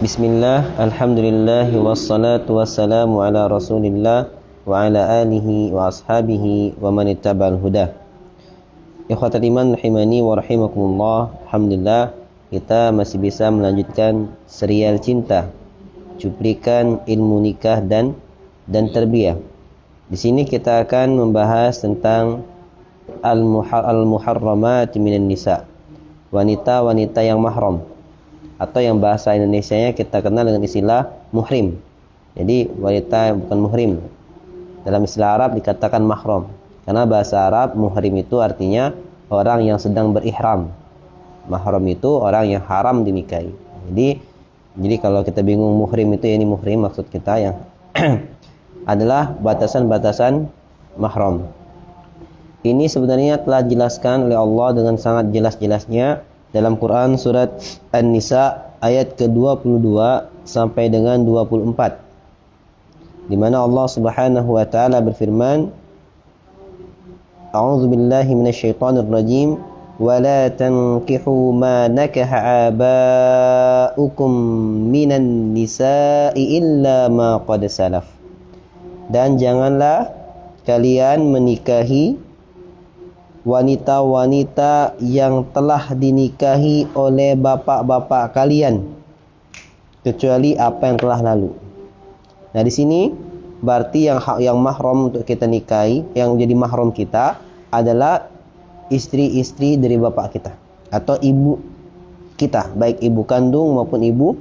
Bismillah, alhamdulillah, wassalatu wassalamu ala rasulillah wa ala alihi wa ashabihi wa man ittaba'al huda. Ikhwatal iman rahimani wa rahimakumullah. Alhamdulillah, kita masih bisa melanjutkan serial cinta, cuplikan ilmu nikah dan tarbiyah. Di sini kita akan membahas tentang al-muharramat minan nisa, wanita-wanita yang mahram, atau yang bahasa Indonesianya kita kenal dengan istilah muhrim. Jadi wanita yang bukan muhrim. Dalam istilah Arab dikatakan mahram. Karena bahasa Arab muhrim itu artinya orang yang sedang berihram. Mahram itu orang yang haram dinikahi. Jadi kalau kita bingung muhrim itu ini muhrim maksud kita yang adalah batasan-batasan mahram. Ini sebenarnya telah dijelaskan oleh Allah dengan sangat jelas-jelasnya dalam Quran surat An-Nisa ayat ke-22 sampai dengan 24, di mana Allah Subhanahu wa taala berfirman, A'udzu billahi minasyaitonir rajim, wa la tankihu ma nakaha aba'ukum minan nisa'i illa ma qad salaf. Dan janganlah kalian menikahi wanita-wanita yang telah dinikahi oleh bapak-bapak kalian, kecuali apa yang telah lalu. Nah, di sini berarti yang mahram untuk kita nikahi, yang jadi mahram kita adalah istri-istri dari bapak kita atau ibu kita, baik ibu kandung maupun ibu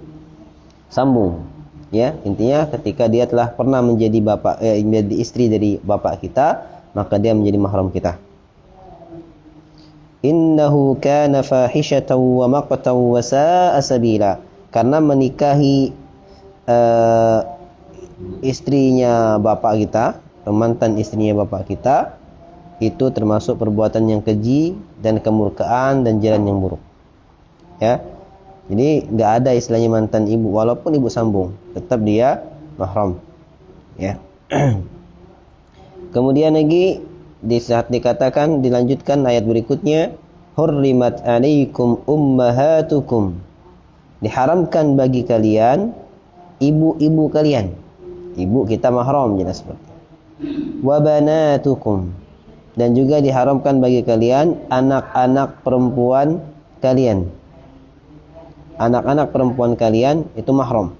sambung. Ya, intinya ketika dia telah pernah menjadi menjadi istri dari bapak kita, maka dia menjadi mahram kita. Innahu kana fahishatan wa maqtan wa sa'a sabila. Karena menikahi istrinya bapak kita, mantan istrinya bapak kita, itu termasuk perbuatan yang keji dan kemurkaan dan jalan yang buruk. Ya. Jadi enggak ada istilahnya mantan ibu, walaupun ibu sambung, tetap dia mahram. Ya. Kemudian lagi di saat dikatakan, dilanjutkan ayat berikutnya, hurrimat alaikum ummahatukum, diharamkan bagi kalian ibu-ibu kalian. Ibu kita mahram, jelas seperti wa banatukum, dan juga diharamkan bagi kalian anak-anak perempuan kalian. Anak-anak perempuan kalian itu mahram.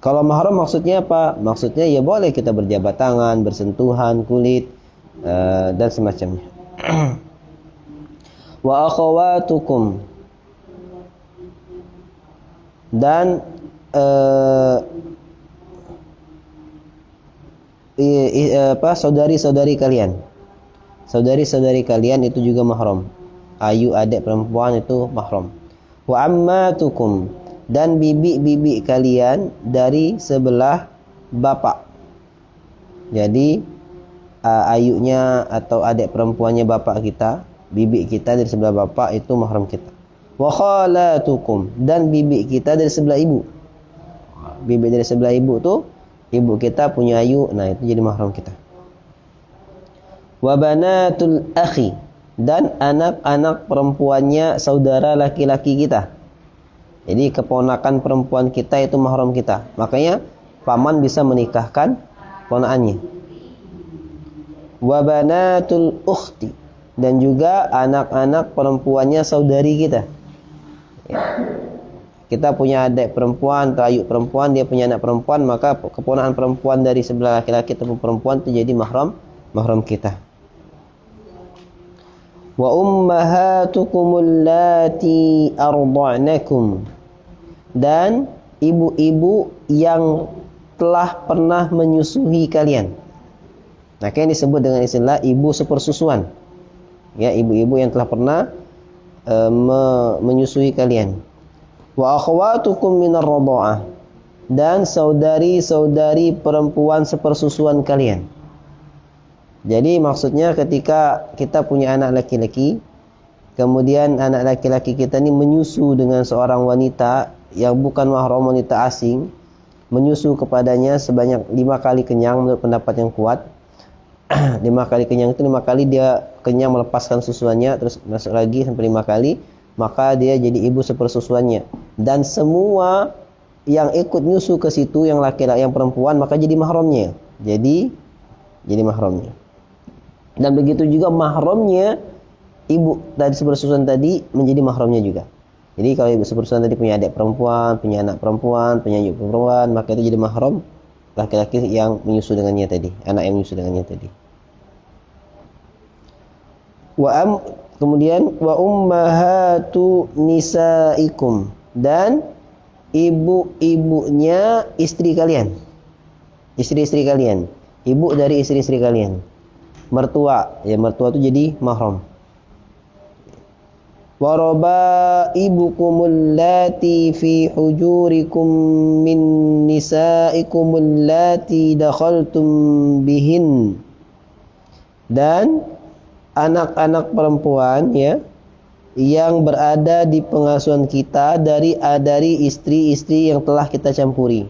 Kalau mahram maksudnya apa? Maksudnya ya boleh kita berjabat tangan, bersentuhan kulit, dan semacamnya. Wa akhawatukum, dan saudari-saudari kalian. Saudari-saudari kalian itu juga mahram. Ayu adik perempuan itu mahram. Wa ammatukum, dan bibi-bibi kalian dari sebelah bapak. Jadi ayunya atau adik perempuannya bapak kita, bibi kita dari sebelah bapak itu mahram kita. Wa khalatukum, dan bibi kita dari sebelah ibu. Bibi dari sebelah ibu tuh ibu kita punya ayu, nah itu jadi mahram kita. Wa banatul akhi, dan anak-anak perempuannya saudara laki-laki kita. Jadi keponakan perempuan kita itu mahram kita. Makanya paman bisa menikahkan ponakannya. Wa banatul ukhti, dan juga anak-anak perempuannya saudari kita. Ya. Kita punya adik perempuan atau ayu perempuan, dia punya anak perempuan, maka keponakan perempuan dari sebelah laki-laki ataupun perempuan itu jadi mahram kita. Wa ummahatukumul lati arda'nakum, dan ibu-ibu yang telah pernah menyusui kalian. Nah, ini disebut dengan istilah ibu sepersusuan. Ya, ibu-ibu yang telah pernah menyusui kalian. Wa akhwatukum minar radha'ah, dan saudari-saudari perempuan sepersusuan kalian. Jadi maksudnya ketika kita punya anak laki-laki, kemudian anak laki-laki kita ini menyusu dengan seorang wanita yang bukan mahram, wanita asing, menyusu kepadanya sebanyak 5 kali kenyang menurut pendapat yang kuat. 5 kali kenyang itu 5 kali dia kenyang melepaskan susuannya, terus masuk lagi sampai 5 kali, maka dia jadi ibu sepersusuannya. Dan semua yang ikut nyusu ke situ, yang laki-laki, yang perempuan, maka jadi mahramnya. Jadi mahramnya. Dan begitu juga mahramnya ibu dari sepersusuan tadi menjadi mahramnya juga. Jadi kalau ibu sepersusuan tadi punya adik perempuan, punya anak perempuan, punya ibu perempuan, maka itu jadi mahram laki-laki yang menyusu dengannya tadi, anak yang menyusu dengannya tadi. Kemudian wa ummahatu nisaikum, dan ibu-ibunya istri kalian. Istri-istri kalian. Ibu dari istri-istri kalian. Mertua, ya mertua itu jadi mahram. Wa rabaibukumul lati fi hujurikum min nisaikumul lati dakhaltum bihin. Dan anak-anak perempuan ya yang berada di pengasuhan kita dari istri-istri yang telah kita campuri.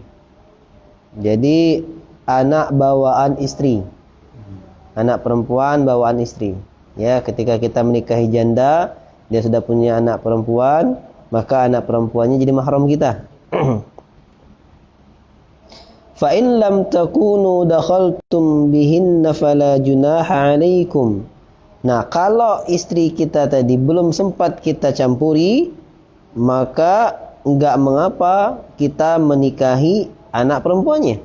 Jadi anak bawaan istri. Anak perempuan bawaan istri. Ya, ketika kita menikahi janda, dia sudah punya anak perempuan, maka anak perempuannya jadi mahram kita. Fa in lam takunu dakhaltum bihinna fala junaha 'alaikum. Nah, kalau istri kita tadi belum sempat kita campuri, maka enggak mengapa kita menikahi anak perempuannya.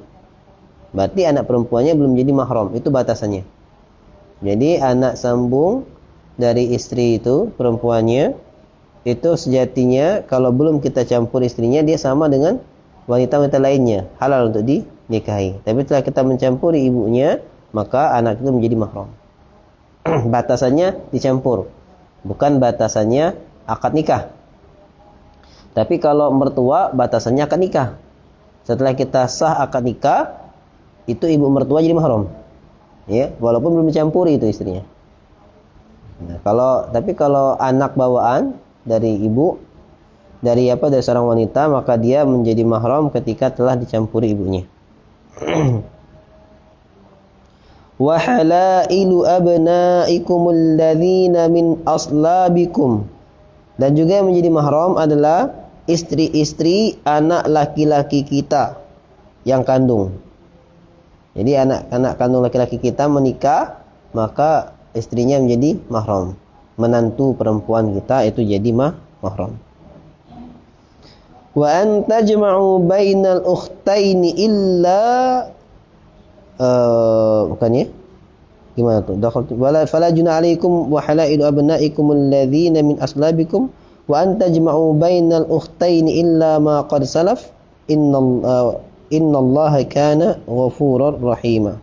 Berarti anak perempuannya belum jadi mahram, itu batasannya. Jadi anak sambung dari istri itu, perempuannya, itu sejatinya kalau belum kita campur istrinya, dia sama dengan wanita-wanita lainnya, halal untuk dinikahi. Tapi setelah kita mencampuri ibunya, maka anak itu menjadi mahram. Batasannya dicampur, bukan batasannya akad nikah. Tapi kalau mertua, batasannya akad nikah. Setelah kita sah akad nikah, itu ibu mertua jadi mahram. Ya, walaupun belum dicampuri itu istrinya. Nah, tapi kalau anak bawaan dari ibu, dari seorang wanita, maka dia menjadi mahram ketika telah dicampuri ibunya. Wa halailu abnaikumul ladzina min aslabikum, dan juga yang menjadi mahram adalah istri-istri anak laki-laki kita yang kandung. Jadi anak kandung laki-laki kita menikah, maka istrinya menjadi mahram. Menantu perempuan kita itu jadi mahram. Wa an tajma'u bainal ukhtaini illa bukan ya? Gimana tuh? Wala fala junah 'alaikum wa halailu abnaikum alladzina min aslabikum wa an tajma'u bainal ukhtaini illa ma qad salaf innallaha kana ghafurur rahima.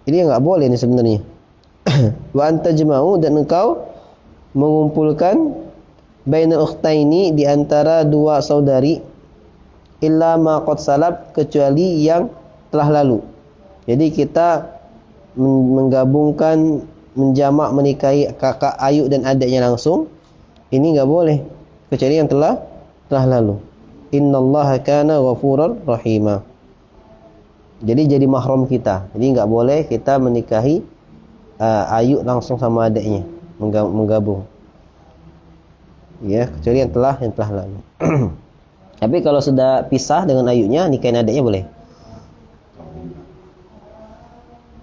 Ini enggak boleh ini sebenarnya. Wa anta jama'u, dan engkau mengumpulkan bainal ukhtaini, di antara dua saudari, illa ma qad salaf, kecuali yang telah lalu. Jadi kita menggabungkan, menjamak, menikahi kakak Ayub dan adiknya langsung, ini enggak boleh kecuali yang telah lalu. Innallaha kana ghafurur rahima. Jadi mahram kita. Jadi enggak boleh kita menikahi Ayub langsung sama adiknya, menggabung. Ya, kecuali yang telah lalu. Tapi kalau sudah pisah dengan Ayubnya, nikahin adiknya boleh.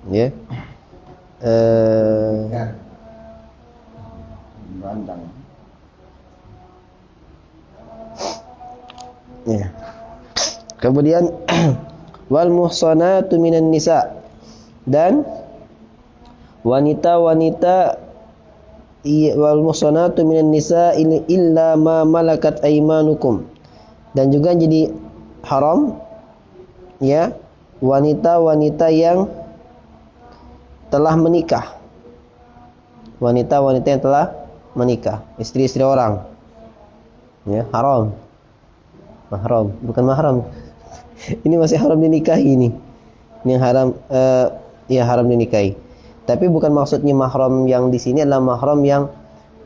Ya. Ya. Kemudian wal muhsanatu minan nisa, dan wanita-wanita wal muhsanatu minan nisa illa ma malakat aymanukum, dan juga jadi haram ya wanita-wanita yang telah menikah. Wanita-wanita yang telah menikah, istri-istri orang. Ya, haram. Mahram, bukan mahram. Ini masih haram dinikahi ini. Ini yang haram haram dinikahi. Tapi bukan maksudnya mahram yang di sini adalah mahram yang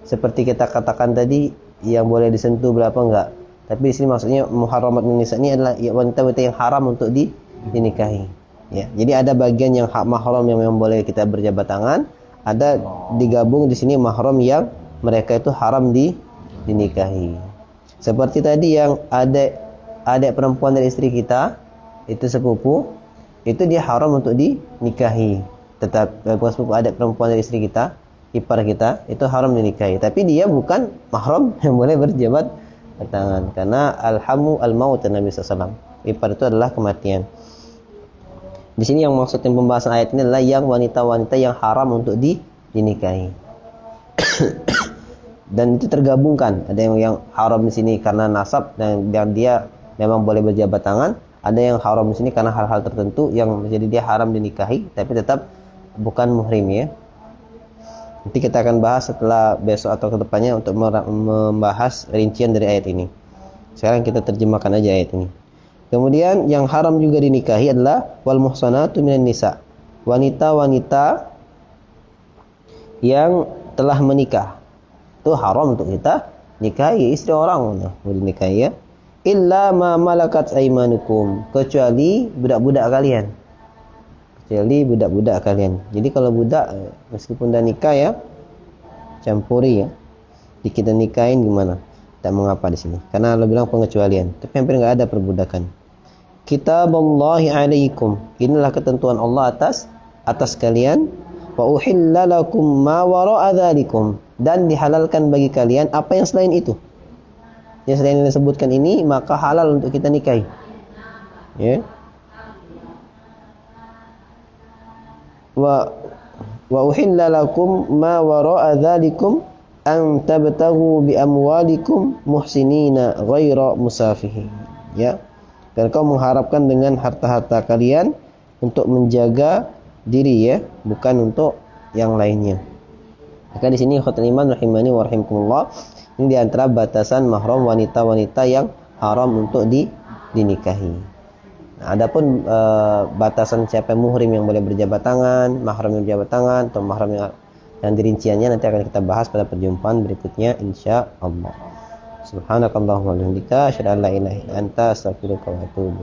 seperti kita katakan tadi yang boleh disentuh berapa enggak. Tapi di sini maksudnya muharramat nisa ini adalah wanita-wanita yang haram untuk dinikahi. Ya, jadi ada bagian yang hak mahram yang memang boleh kita berjabat tangan, ada digabung di sini mahram yang mereka itu haram dinikahi. Seperti tadi yang adik perempuan dari istri kita, itu sepupu, itu dia haram untuk dinikahi. Tetap bukan sepupu, adik perempuan dari istri kita, ipar kita, itu haram dinikahi. Tapi dia bukan mahram yang boleh berjabat tangan, karena alhamu al-maut Nabi SAW. Ipar itu adalah kematian. Di sini yang maksudnya pembahasan ayat ini adalah yang wanita-wanita yang haram untuk dinikahi. Dan itu tergabungkan. Ada yang haram di sini karena nasab dan dia memang boleh berjabat tangan. Ada yang haram di sini karena hal-hal tertentu yang menjadi dia haram dinikahi, tapi tetap bukan muhrim ya. Nanti kita akan bahas setelah besok atau kedepannya untuk membahas rincian dari ayat ini. Sekarang kita terjemahkan aja ayat ini. Kemudian yang haram juga dinikahi adalah wal muhsanatu minan nisa. Wanita-wanita yang telah menikah. Itu haram untuk kita nikahi, istri orang boleh dinikahi ya. Illa ma malakat aimanukum, kecuali budak-budak kalian. Kecuali budak-budak kalian. Jadi kalau budak meskipun dah nikah ya, campuri ya. Kita nikahin gimana? Tak mengapa di sini. Karena Allah bilang pengecualian. Tapi hampir enggak ada perbudakan. Kitaballahi alaikum. Inilah ketentuan Allah atas kalian. Wa uhilla lakum ma wara'a dzalikum, dan dihalalkan bagi kalian apa yang selain itu. Yang selain yang disebutkan ini maka halal untuk kita nikahi. Ya. Wa uhilla lakum ma wara'a dzalikum an tabtaghu bi amwalikum muhsinina ghaira musafihin. Ya. Dan kau mengharapkan dengan harta-harta kalian untuk menjaga diri ya, bukan untuk yang lainnya. Maka di sini ikhwatul iman rahimani wa rahimakumullah, ini di antara batasan mahram wanita-wanita yang haram untuk dinikahi. Nah, adapun batasan siapa muhrim yang boleh berjabat tangan, mahram yang berjabat tangan atau mahram yang dirinciannya nanti akan kita bahas pada perjumpaan berikutnya insyaallah. Subhanakallahumma wa bihamdika asyhadu an la ilaha illa anta astaghfiruka wa atubu